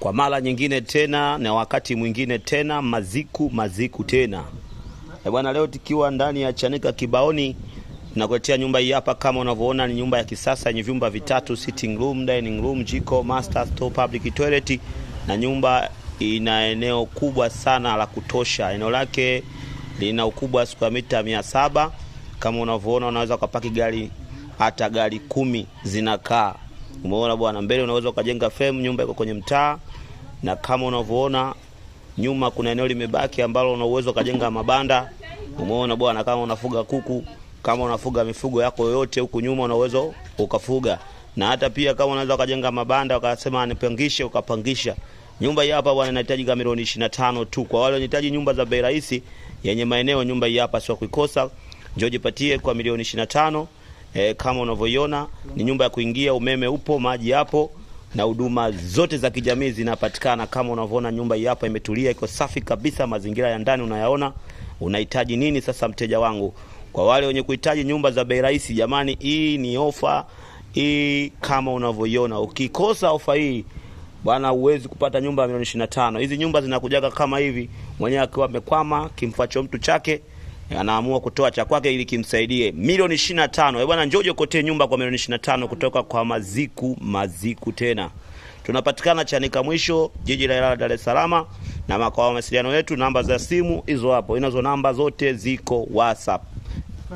Kwa mara nyingine tena na wakati mwingine tena maziku tena. Bwana, leo tukiwa ndani ya Chanika Kibaoni tunakuletea nyumba hii hapa. Kama unavyoona ni nyumba ya kisasa yenye vyumba vitatu, sitting room, dining room, jiko, master, store, public toilet, na nyumba ina eneo kubwa sana la kutosha. Eneo lake lina ukubwa square mita 700. Kama unavyoona unaweza kupaki gari, hata gari 10 zinakaa. Umeona bwana, mbele unaweza ukajenga frame. Nyumba iko kwenye mtaa, na kama unavyoona nyuma kuna eneo limebaki ambalo una uwezo kujenga mabanda. Umeona bwana, kama unafuga kuku, kama unafuga mifugo yako yote huku nyuma una uwezo ukafuga. Na hata pia kama unaweza kujenga mabanda ukasema nipangishe, ukapangisha. Nyumba hii hapa bwana inahitaji kama milioni 25 tu. Kwa wale wanahitaji nyumba za bei rahisi yenye maeneo, nyumba hii hapa sio kuikosa. Njoo jipatie kwa milioni 25. Kama unavyoiona ni nyumba ya kuingia, umeme upo, maji hapo, na huduma zote za kijamii zinapatikana. Kama unavyoona nyumba hii hapa imetulia, iko safi kabisa, mazingira ya ndani unayaona. Unahitaji nini sasa mteja wangu? Kwa wale wenye kuhitaji nyumba za bei rahisi, jamani, hii ni ofa hii. Kama unavyoiona, ukikosa ofa hii bwana uwezi kupata nyumba ya milioni 25. Hizi nyumba zinakujaga kama hivi, mwenyewe akiwa amekwama, kimfacho mtu chake anaamua kutoa cha kwake ili kimsaidie. Milioni 25. Bwana, njoo kote nyumba kwa milioni 25 kutoka kwa maziku tena. Tunapatikana Chanika mwisho, jiji la Ilala, Dar es Salaam, na makao ya mawasiliano yetu namba za simu hizo hapo. Inazo namba zote ziko WhatsApp.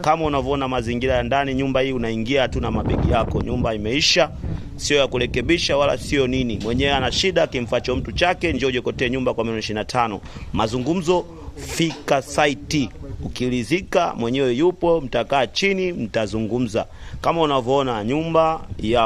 Kama unavyoona mazingira ya ndani, nyumba hii unaingia tu na mabegi yako. Nyumba imeisha, sio ya kurekebisha wala sio nini. Mwenyewe ana shida, kimfacho mtu chake. Njoo kote nyumba kwa milioni 25. Mazungumzo, fika site. Ukilizika mwenyewe yupo, mtakaa chini mtazungumza. Kama unavyoona nyumba ya